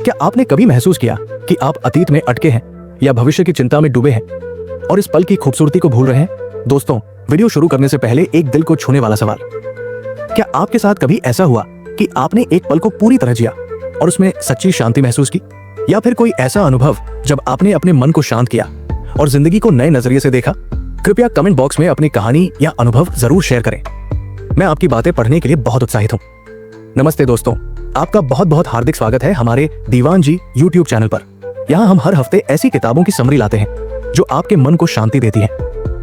क्या आपने कभी महसूस किया कि आप अतीत में अटके हैं या भविष्य की चिंता में डूबे हैं और इस पल की खूबसूरती को भूल रहे हैं? दोस्तों, वीडियो शुरू करने से पहले एक दिल को छूने वाला सवाल। क्या आपके साथ कभी ऐसा हुआ कि आपने एक पल को पूरी तरह जिया और उसमें सच्ची शांति महसूस की? या फिर कोई ऐसा अनुभव जब आपने अपने मन को शांत किया और जिंदगी को नए नजरिए से देखा? कृपया कमेंट बॉक्स में अपनी कहानी या अनुभव जरूर शेयर करें। मैं आपकी बातें पढ़ने के लिए बहुत उत्साहित हूँ। नमस्ते दोस्तों, आपका बहुत बहुत हार्दिक स्वागत है हमारे दीवान जी यूट्यूब चैनल पर। यहाँ हम हर हफ्ते ऐसी किताबों की समरी लाते हैं जो आपके मन को शांति देती है,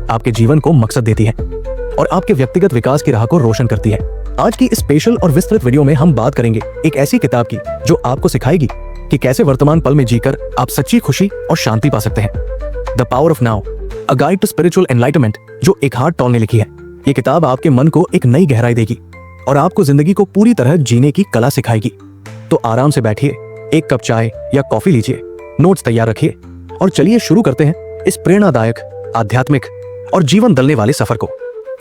आपके जीवन को मकसद देती है और आपके व्यक्तिगत विकास की राह को रोशन करती है। आज की इस स्पेशल और विस्तृत वीडियो में हम बात करेंगे एक ऐसी किताब की जो आपको सिखाएगी कि कैसे वर्तमान पल में जीकर आप सच्ची खुशी और शांति पा सकते हैं। The power of now, a guide to spiritual enlightenment, जो एकहार्ट टोल ने लिखी है। ये किताब आपके मन को एक नई गहराई देगी और आपको जिंदगी को पूरी तरह जीने की कला सिखाएगी। तो आराम से बैठिए, एक कप चाय या कॉफी लीजिए, नोट्स तैयार रखिए और चलिए शुरू करते हैं इस प्रेरणादायक, आध्यात्मिक और जीवन बदलने वाले सफर को।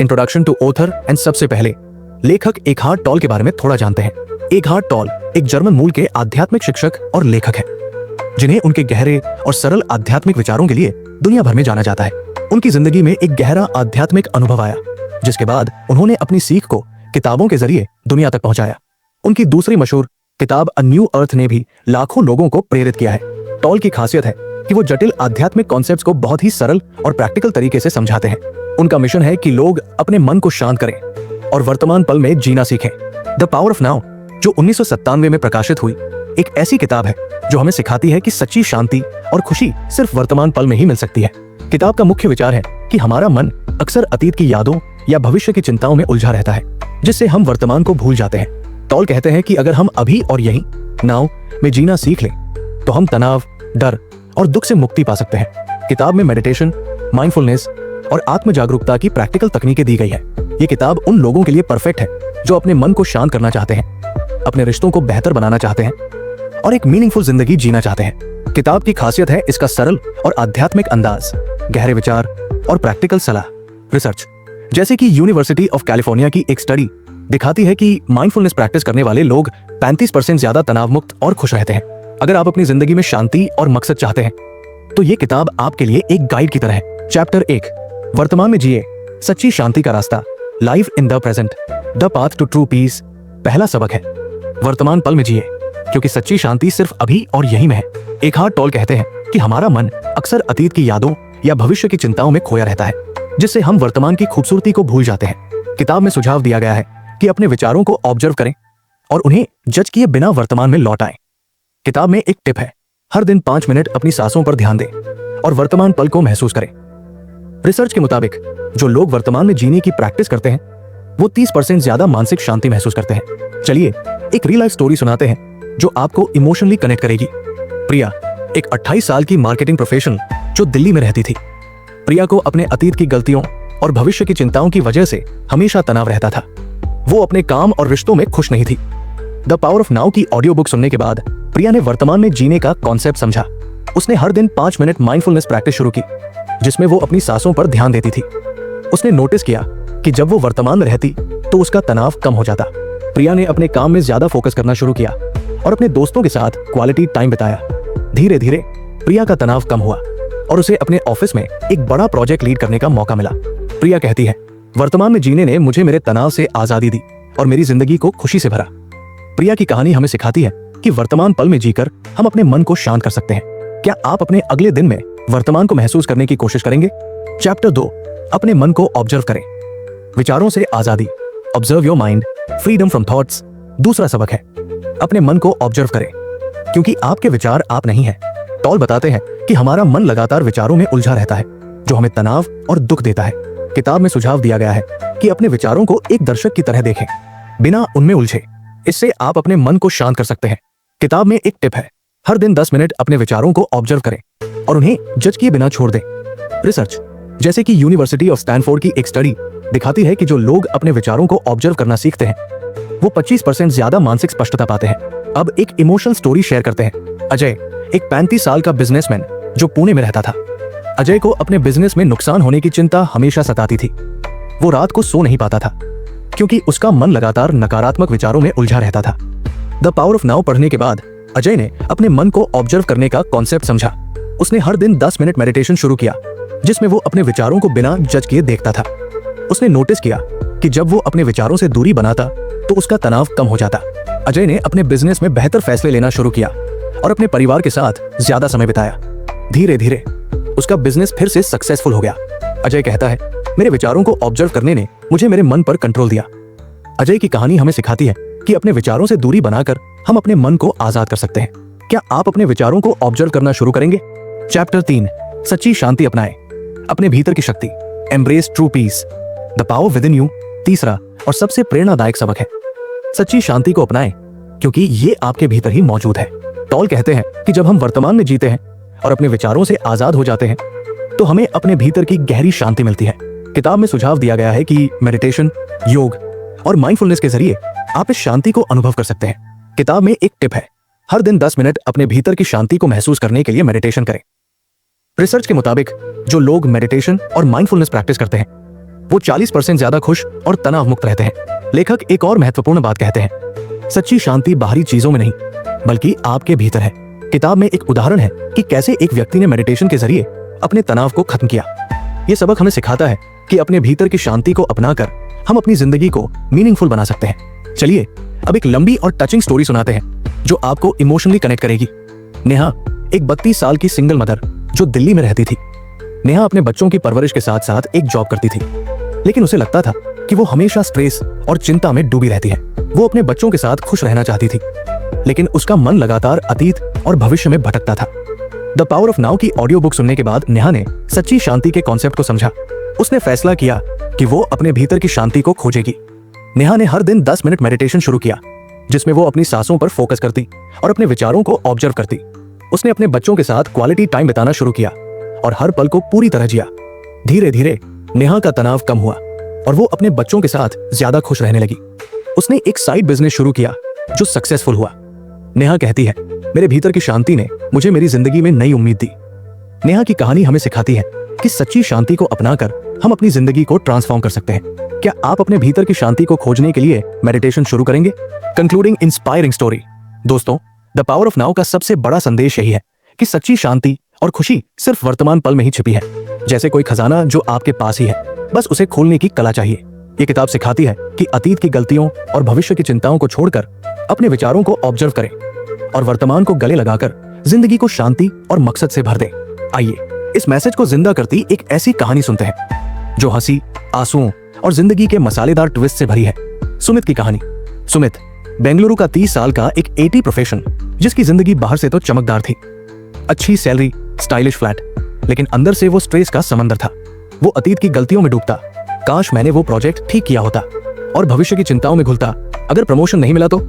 इंट्रोडक्शन टू ऑथर एंड सबसे पहले लेखक एकहार्ट टोल के बारे में थोड़ा जानते हैं। एकहार्ट टोल एक जर्मन मूल के आध्यात्मिक शिक्षक और लेखक है, जिन्हें उनके गहरे और सरल आध्यात्मिक विचारों के लिए दुनिया भर में जाना जाता है। उनकी जिंदगी में एक गहरा आध्यात्मिक अनुभव आया, जिसके बाद उन्होंने अपनी सीख को किताबों के जरिए दुनिया तक पहुंचाया। उनकी दूसरी मशहूर किताब अ न्यू अर्थ ने भी लाखों लोगों को प्रेरित किया है। टोल की खासियत है कि वो जटिल आध्यात्मिक कॉन्सेप्ट्स को बहुत ही सरल और प्रैक्टिकल तरीके से समझाते हैं। उनका मिशन है कि लोग अपने मन को शांत करें और वर्तमान पल में जीना सीखें। द पावर ऑफ नाउ, जो 1997 में प्रकाशित हुई, एक ऐसी किताब है जो हमें सिखाती है कि सच्ची शांति और खुशी सिर्फ वर्तमान पल में ही मिल सकती है। किताब का मुख्य विचार है कि हमारा मन अक्सर अतीत की यादों या भविष्य की चिंताओं में उलझा रहता है, जिससे हम वर्तमान को भूल जाते हैं। टोल कहते हैं कि अगर हम अभी और यहीं नाउ में जीना सीख लें तो हम तनाव, डर और दुख से मुक्ति पा सकते हैं। किताब में मेडिटेशन, माइंडफुलनेस और आत्म जागरूकता की प्रैक्टिकल तकनीकें दी गई है। ये किताब उन लोगों के लिए परफेक्ट है जो अपने मन को शांत करना चाहते हैं, अपने रिश्तों को बेहतर बनाना चाहते हैं और एक मीनिंगफुल जिंदगी जीना चाहते हैं। किताब की खासियत है इसका सरल और आध्यात्मिक अंदाज, गहरे विचार और प्रैक्टिकल सलाह। रिसर्च, जैसे कि यूनिवर्सिटी ऑफ कैलिफोर्निया की एक स्टडी दिखाती है कि माइंडफुलनेस प्रैक्टिस करने वाले लोग 35% ज्यादा तनाव मुक्त और खुश रहते हैं। अगर आप अपनी जिंदगी में शांति और मकसद चाहते हैं तो ये किताब आपके लिए एक गाइड की तरह है। चैप्टर 1, वर्तमान में जिए, सच्ची शांति का रास्ता, life in the present, the path to true peace. पहला सबक है वर्तमान पल में जिए, क्योंकि सच्ची शांति सिर्फ अभी और यहीं में है। एकहार्ट टोल कहते हैं कि हमारा मन अक्सर अतीत की यादों या भविष्य की चिंताओं में खोया रहता है, जिससे हम वर्तमान की खूबसूरती को भूल जाते हैं। किताब में सुझाव दिया गया है कि अपने विचारों को ऑब्जर्व करें और उन्हें जज किए बिना वर्तमान में लौट आएं। किताब में एक टिप है, हर दिन 5 मिनट अपनी सांसों पर ध्यान दें और वर्तमान पल को महसूस करें। रिसर्च के मुताबिक जो लोग वर्तमान में जीने की प्रैक्टिस करते हैं वो 30% ज्यादा मानसिक शांति महसूस करते हैं। चलिए एक रियल लाइफ स्टोरी सुनाते हैं जो आपको इमोशनली कनेक्ट करेगी। प्रिया एक 28 साल की मार्केटिंग प्रोफेशनल जो दिल्ली में रहती थी। प्रिया को अपने अतीत की गलतियों और भविष्य की चिंताओं की वजह से हमेशा तनाव रहता था। वो अपने काम और रिश्तों में खुश नहीं थी। द पावर ऑफ नाउ की ऑडियो बुक सुनने के बाद प्रिया ने वर्तमान में जीने का कॉन्सेप्ट समझा। उसने हर दिन 5 मिनट माइंडफुलनेस प्रैक्टिस शुरू की, जिसमें वो अपनी सांसों पर ध्यान देती थी। उसने नोटिस किया कि जब वो वर्तमान में रहती तो उसका तनाव कम हो जाता। प्रिया ने अपने काम में ज्यादा फोकस करना शुरू किया और अपने दोस्तों के साथ क्वालिटी टाइम बिताया। धीरे धीरे प्रिया का तनाव कम हुआ और उसे अपने ऑफिस में एक बड़ा प्रोजेक्ट लीड करने का मौका मिला। प्रिया कहती है, वर्तमान में जीने ने मुझे मेरे तनाव से आजादी दी और मेरी जिंदगी को खुशी से भरा। प्रिया की कहानी हमें सिखाती है कि वर्तमान पल में जीकर हम अपने मन को शांत कर सकते हैं। क्या आप अपने अगले दिन में वर्तमान को महसूस करने की कोशिश करेंगे? चैप्टर 2, अपने मन को ऑब्जर्व करें, विचारों से आजादी, observe your mind, freedom from thoughts. दूसरा सबक है अपने मन को ऑब्जर्व करें, क्योंकि आपके विचार आप नहीं हैं। टोल बताते हैं कि हमारा मन लगातार विचारों में उलझा रहता है, जो हमें तनाव और दुख देता है। किताब में सुझाव दिया गया है कि अपने विचारों को एक दर्शक की तरह देखें, बिना उनमें उलझे। इससे आप अपने मन को शांत कर सकते हैं। किताब में एक टिप है, हर दिन 10 मिनट अपने विचारों को ऑब्जर्व करें और उन्हें जज किए बिना छोड़ दें। रिसर्च, जैसे कि यूनिवर्सिटी ऑफ स्टैनफोर्ड की एक स्टडी दिखाती है कि जो लोग अपने विचारों को ऑब्जर्व करना सीखते हैं वो 25% ज्यादा मानसिक स्पष्टता पाते हैं। अब एक इमोशनल स्टोरी शेयर करते हैं। अजय एक 35 साल का बिजनेसमैन जो पुणे में रहता था। अजय को अपने बिजनेस में नुकसान होने की चिंता हमेशा सताती थी। वो रात को सो नहीं पाता था क्योंकि उसका मन लगातार नकारात्मक विचारों में उलझा रहता था। द पावर ऑफ नाउ पढ़ने के बाद अजय ने अपने मन को ऑब्जर्व करने का कॉन्सेप्ट समझा। उसने हर दिन 10 मिनट मेडिटेशन शुरू किया, जिसमें वो अपने विचारों को बिना जज किए देखता था। उसने नोटिस किया कि जब वो अपने विचारों से दूरी बनाता तो उसका तनाव कम हो जाता। अजय ने अपने बिजनेस में बेहतर फैसले लेना शुरू किया और अपने परिवार के साथ ज्यादा समय बिताया। धीरे धीरे उसका बिजनेस फिर से सक्सेसफुल हो गया। अजय कहता है, मेरे विचारों को ऑब्जर्व करने ने मुझे मेरे मन पर कंट्रोल दिया। अजय की कहानी हमें सिखाती है कि अपने विचारों से दूरी बनाकर हम अपने मन को आजाद कर सकते हैं। क्या आप अपने विचारों को ऑब्जर्व करना शुरू करेंगे? चैप्टर 3, सच्ची शांति अपनाएं, अपने भीतर की शक्ति, embrace true peace, the power within you. तीसरा और सबसे प्रेरणादायक सबक है, सच्ची शांति को अपनाएं, क्योंकि ये आपके भीतर ही मौजूद है। टॉल कहते हैं कि जब हम वर्तमान में जीते हैं और अपने विचारों से आजाद हो जाते हैं तो हमें अपने भीतर की गहरी शांति मिलती है। किताब में सुझाव दिया गया है कि मेडिटेशन, योग और माइंडफुलनेस के जरिए आप इस शांति को अनुभव कर सकते हैं। किताब में एक टिप है, हर दिन 10 मिनट अपने भीतर की शांति को महसूस करने के लिए मेडिटेशन करें। रिसर्च के मुताबिक जो लोग मेडिटेशन और माइंडफुलनेस प्रैक्टिस करते हैं वो 40% ज्यादा खुश और तनाव मुक्त रहते हैं। लेखक एक और महत्वपूर्ण बात कहते हैं, सच्ची शांति बाहरी चीजों में नहीं बल्कि आपके भीतर है। किताब में एक उदाहरण है कि कैसे एक व्यक्ति ने मेडिटेशन के जरिए अपने तनाव को खत्म किया। यह सबक हमें सिखाता है कि अपने भीतर की शांति को अपनाकर हम अपनी जिंदगी को मीनिंगफुल बना सकते हैं। चलिए अब एक लंबी और टचिंग स्टोरी सुनाते हैं जो आपको इमोशनली कनेक्ट करेगी। नेहा एक 32 साल की सिंगल मदर जो दिल्ली में रहती थी। नेहा अपने बच्चों की परवरिश के साथ साथ एक जॉब करती थी, लेकिन उसे लगता था कि वो हमेशा स्ट्रेस और चिंता में डूबी रहती है। वो अपने बच्चों के साथ खुश रहना चाहती थी, लेकिन उसका मन लगातार अतीत और भविष्य में भटकता था। द पावर ऑफ नाउ की ऑडियो बुक सुनने के बाद नेहा ने सच्ची शांति के कॉन्सेप्ट को समझा। उसने फैसला किया कि वो अपने भीतर की शांति को खोजेगी। नेहा ने हर दिन 10 मिनट मेडिटेशन शुरू किया, जिसमें वो अपनी सांसों पर फोकस करती और अपने विचारों को ऑब्जर्व करती। उसने अपने बच्चों के साथ क्वालिटी टाइम बिताना शुरू किया और हर पल को पूरी तरह जिया। धीरे धीरे नेहा का तनाव कम हुआ और वो अपने बच्चों के साथ ज्यादा खुश रहने लगी। उसने एक साइड बिजनेस शुरू किया जो सक्सेसफुल हुआ। नेहा कहती है, मेरे भीतर की शांति ने मुझे मेरी जिंदगी में नई उम्मीद दी। नेहा की कहानी हमें सिखाती है कि सच्ची शांति को अपनाकर हम अपनी जिंदगी को ट्रांसफॉर्म कर सकते हैं। क्या आप अपने भीतर की शांति को खोजने के लिए मेडिटेशन शुरू करेंगे? Concluding inspiring story. दोस्तों, द पावर ऑफ नाउ का सबसे बड़ा संदेश यही है कि सच्ची शांति और खुशी सिर्फ वर्तमान पल में ही छिपी है, जैसे कोई खजाना जो आपके पास ही है, बस उसे खोलने की कला चाहिए। ये किताब सिखाती है कि अतीत की गलतियों और भविष्य की चिंताओं को छोड़कर अपने विचारों को ऑब्जर्व करें और वर्तमान को गले लगाकर जिंदगी को शांति और मकसद से भर दें। आइए इस मैसेज को जिंदा करती एक ऐसी कहानी सुनते हैं जो हंसी, आंसुओं और जिंदगी के मसालेदार ट्विस्ट से भरी है। सुमित की कहानी। सुमित बेंगलुरु का 30 साल का एक एटी प्रोफेशन, जिसकी जिंदगी बाहर से तो चमकदार थी, अच्छी सैलरी, स्टाइलिश फ्लैट, लेकिन अंदर से वो स्ट्रेस का समंदर था। वो अतीत की गलतियों में डूबता, काश मैंने वो प्रोजेक्ट ठीक किया होता, और भविष्य की चिंताओं में घुलता, अगर प्रमोशन नहीं मिला तो।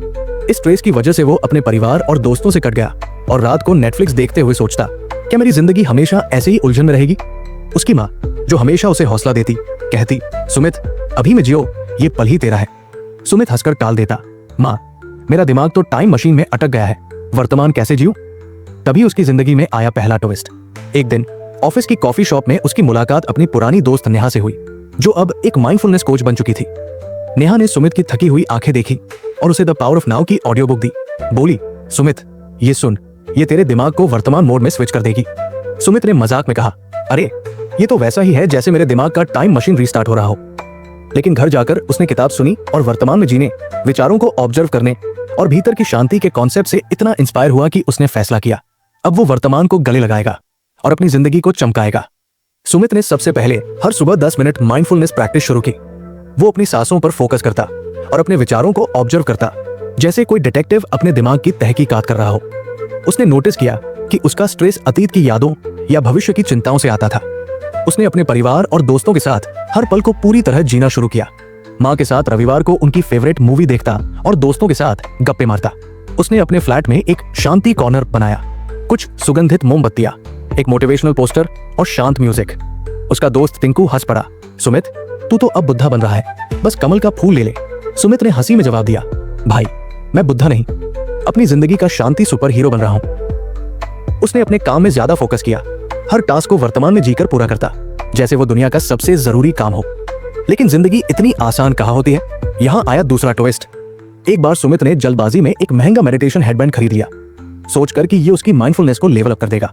इस स्ट्रेस की वजह से वो अपने परिवार और दोस्तों से कट गया और रात को नेटफ्लिक्स देखते हुए सोचता, क्या मेरी जिंदगी हमेशा ऐसे ही उलझन में रहेगी? उसकी माँ, जो हमेशा उसे हौसला देती, कहती, सुमित अभी में जियो, ये पल ही तेरा है। सुमित हंसकर टाल देता, माँ मेरा दिमाग तो टाइम मशीन में अटक गया है, वर्तमान कैसे जियूं? तभी उसकी जिंदगी में आया पहला ट्विस्ट। एक दिन ऑफिस की कॉफी शॉप में उसकी मुलाकात अपनी पुरानी दोस्त नेहा से हुई, जो अब एक माइंडफुलनेस कोच बन चुकी थी। नेहा ने सुमित की थकी हुई आंखें देखी और उसे द पावर ऑफ नाउ की ऑडियो बुक दी। बोली, सुमित ये सुन, ये तेरे दिमाग को वर्तमान मोड में स्विच कर देगी। सुमित ने मजाक में कहा, अरे ये तो वैसा ही है जैसे मेरे दिमाग का टाइम मशीन रीस्टार्ट हो रहा हो। लेकिन घर जाकर उसने किताब सुनी और वर्तमान में जीने, विचारों को ऑब्जर्व करने और भीतर की शांति के कॉन्सेप्ट से इतना इंस्पायर हुआ कि उसने फैसला किया, अब वो वर्तमान को गले लगाएगा और अपनी जिंदगी को चमकाएगा। सुमित ने सबसे पहले हर सुबह 10 मिनट माइंडफुलनेस प्रैक्टिस शुरू की। वो अपनी सांसों पर फोकस करता और अपने विचारों को ऑब्जर्व करता, जैसे कोई डिटेक्टिव अपने दिमाग की तहकीकात कर रहा हो। उसने नोटिस किया कि उसका स्ट्रेस अतीत की यादों या भविष्य की चिंताओं से आता था। उसने अपने परिवार और दोस्तों के साथ हर पल को पूरी तरह जीना शुरू किया। माँ के साथ रविवार को उनकी फेवरेट मूवी देखता और दोस्तों के साथ गप्पे मारता। उसने अपने फ्लैट में एक शांति कॉर्नर बनाया, कुछ सुगंधित मोमबत्तियां, एक मोटिवेशनल पोस्टर और शांत म्यूजिक। उसका दोस्त टिंकू हंस पड़ा, सुमित तू तो अब बुद्धा बन रहा है, बस कमल का फूल ले ले। सुमित ने हंसी में जवाब दिया, भाई मैं बुद्धा नहीं, अपनी जिंदगी का शांति सुपर हीरो बन रहा हूं। उसने अपने काम में ज्यादा फोकस किया, हर टास्क को वर्तमान में जीकर पूरा करता, जैसे वो दुनिया का सबसे जरूरी काम हो। लेकिन जिंदगी इतनी आसान कहाँ होती है? यहाँ आया दूसरा ट्विस्ट। एक बार सुमित ने जल्दबाजी में एक महंगा मेडिटेशन हेडबैंड खरीद लिया। सोचकर कि ये उसकी माइंडफुलनेस को लेवल अप कर देगा।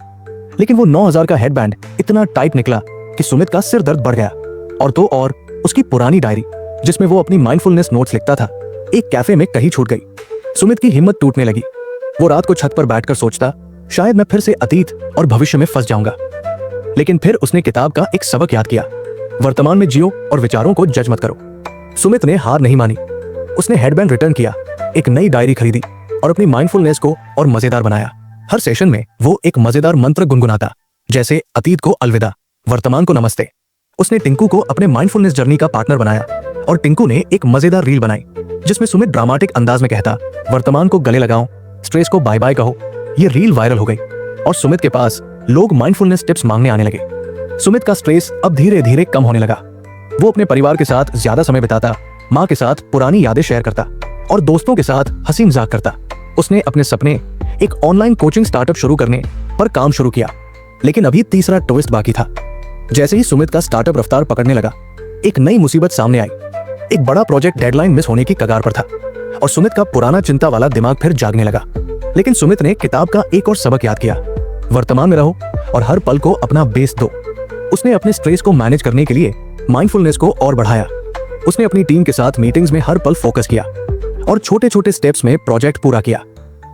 लेकिन वो 9000 का हेडबैंड इतना टाइट निकला कि सुमित का सिर दर्द बढ़ गया। और तो और उसकी पुरानी डायरी जिसमें वो अपनी माइंडफुलनेस नोट्स लिखता था, एक कैफे में कहीं छूट गई। सुमित की हिम्मत टूटने लगी। वो रात को छत पर बैठकर सोचता, शायद मैं फिर से अतीत और भविष्य में फंस जाऊंगा। लेकिन फिर उसने किताब का एक सबक याद किया, वर्तमान में जियो और विचारों को जज मत करो। सुमित ने हार नहीं मानी। उसने हेडबैंड रिटर्न किया, एक नई डायरी खरीदी और अपनी माइंडफुलनेस को और मजेदार बनाया। हर सेशन में वो एक मजेदार मंत्र गुनगुनाता, जैसे अतीत को अलविदा, वर्तमान को नमस्ते। उसने टिंकू को अपने माइंडफुलनेस जर्नी का पार्टनर बनाया और टिंकू ने एक मजेदार रील बनाई जिसमें सुमित ड्रामेटिक अंदाज में कहता, वर्तमान को गले लगाओ, स्ट्रेस को बाय बाय कहो। ये रील वायरल हो गई और सुमित के पास लोग माइंडफुलनेस टिप्स मांगने आने लगे। सुमित का स्ट्रेस अब धीरे धीरे कम होने लगा। वो अपने परिवार के साथ ज्यादा समय बिताता, माँ के साथ पुरानी यादें शेयर करता और दोस्तों के साथ हंसी मजाक करता। उसने अपने सपने, एक ऑनलाइन कोचिंग स्टार्टअप शुरू करने पर काम शुरू किया। लेकिन अभी तीसरा ट्विस्ट बाकी था। जैसे ही सुमित का स्टार्टअप रफ्तार पकड़ने लगा, एक नई मुसीबत सामने आई। एक बड़ा प्रोजेक्ट डेडलाइन मिस होने की कगार पर था और सुमित का पुराना चिंता वाला दिमाग फिर जागने लगा। लेकिन सुमित ने किताब का एक और सबक याद किया, वर्तमान में रहो और हर पल को अपना बेस्ट दो। उसने अपने स्ट्रेस को मैनेज करने के लिए माइंडफुलनेस को और बढ़ाया। उसने अपनी टीम के साथ मीटिंग्स में हर पल फोकस किया और छोटे छोटे स्टेप्स में प्रोजेक्ट पूरा किया।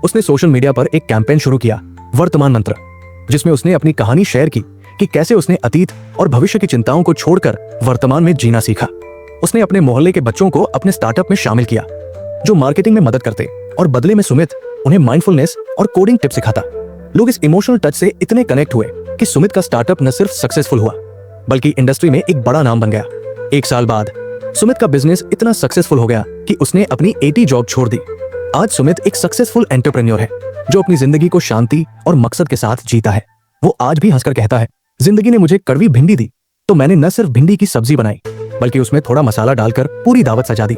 उसने सोशल मीडिया पर एक कैंपेन शुरू किया, वर्तमान मंत्र, जिसमें उसने अपनी कहानी शेयर की कि कैसे उसने अतीत और भविष्य की चिंताओं को छोड़कर वर्तमान में जीना सीखा। उसने अपने मोहल्ले के बच्चों को अपने स्टार्टअप में शामिल किया जो मार्केटिंग में मदद करते और बदले में सुमित उन्हें माइंडफुलनेस और कोडिंग टिप्स सिखाता। लोग इस इमोशनल टच से इतने कनेक्ट हुए कि सुमित का स्टार्टअप न सिर्फ सक्सेसफुल हुआ बल्कि इंडस्ट्री में एक बड़ा नाम बन गया। 1 साल बाद सुमित का बिजनेस इतना सक्सेसफुल हो गया कि उसने अपनी 80 जॉब छोड़ दी। आज सुमित एक सक्सेसफुल एंटरप्रेन्योर है जो अपनी जिंदगी को शांति और मकसद के साथ जीता है। वो आज भी हंसकर कहता है, जिंदगी ने मुझे कड़वी भिंडी दी तो मैंने न सिर्फ भिंडी की सब्जी बनाई बल्कि उसमें थोड़ा मसाला डालकर पूरी दावत सजा दी।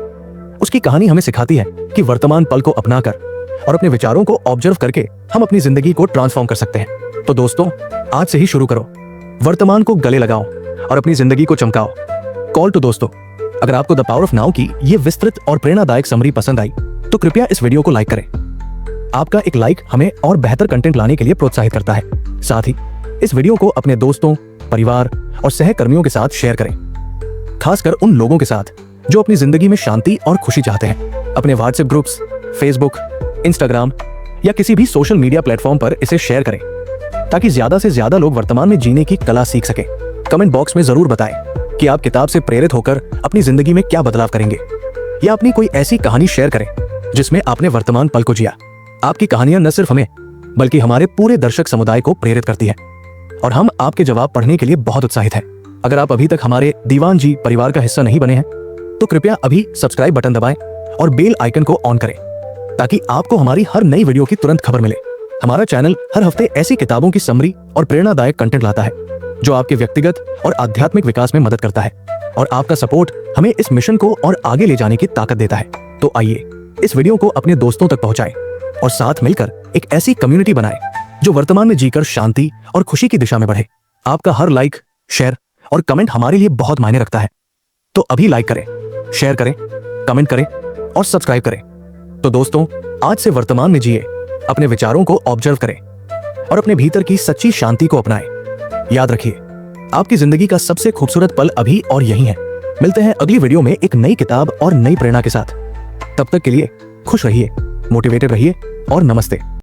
उसकी कहानी हमें सिखाती है कि वर्तमान पल को अपनाकर और अपने विचारों को ऑब्जर्व करके हम अपनी जिंदगी को ट्रांसफॉर्म कर सकते हैं। तो दोस्तों, आज से ही शुरू करो, वर्तमान को गले लगाओ और अपनी जिंदगी को चमकाओ। कॉल टू दोस्तों, अगर आपको द पावर ऑफ नाउ की ये विस्तृत और प्रेरणादायक समरी पसंद आई तो कृपया इस वीडियो को लाइक करें। आपका एक लाइक हमें और बेहतर कंटेंट लाने के लिए प्रोत्साहित करता है। साथ ही इस वीडियो को अपने दोस्तों, परिवार और सहकर्मियों के साथ शेयर करें, खासकर उन लोगों के साथ जो अपनी जिंदगी में शांति और खुशी चाहते हैं। अपने व्हाट्सएप ग्रुप्स, फेसबुक, इंस्टाग्राम या किसी भी सोशल मीडिया प्लेटफॉर्म पर इसे शेयर करें ताकि ज्यादा से ज्यादा लोग वर्तमान में जीने की कला सीख सकें। कमेंट बॉक्स में जरूर बताएं कि आप किताब से प्रेरित होकर अपनी जिंदगी में क्या बदलाव करेंगे, या अपनी कोई ऐसी कहानी शेयर करें जिसमें आपने वर्तमान पल को जिया। आपकी कहानियां न सिर्फ हमें बल्कि हमारे पूरे दर्शक समुदाय को प्रेरित करती है और हम आपके जवाब पढ़ने के लिए बहुत उत्साहित हैं। अगर आप अभी तक हमारे दीवान जी परिवार का हिस्सा नहीं बने हैं तो कृपया अभी सब्सक्राइब बटन दबाएं और बेल आइकन को ऑन करें ताकि आपको हमारी हर नई वीडियो की तुरंत खबर मिले। हमारा चैनल हर हफ्ते ऐसी किताबों की समरी और प्रेरणादायक कंटेंट लाता है जो आपके व्यक्तिगत और आध्यात्मिक विकास में मदद करता है और आपका सपोर्ट हमें इस मिशन को और आगे ले जाने की ताकत देता है। तो आइए इस वीडियो को अपने दोस्तों तक पहुंचाएं और साथ मिलकर एक ऐसी कम्युनिटी बनाएं जो वर्तमान में जीकर शांति और खुशी की दिशा में बढ़े। आपका हर लाइक, शेयर और कमेंट हमारे लिए बहुत मायने रखता है। तो अभी लाइक करें, शेयर करें, कमेंट करें और सब्सक्राइब करें। तो दोस्तों, आज से वर्तमान में जिए, अपने विचारों को ऑब्जर्व करें और अपने भीतर की सच्ची शांति को अपनाएं। याद रखिए, आपकी जिंदगी का सबसे खूबसूरत पल अभी और यही है। मिलते हैं अगली वीडियो में एक नई किताब और नई प्रेरणा के साथ। तब तक के लिए खुश रहिए, मोटिवेटेड रहिए और नमस्ते।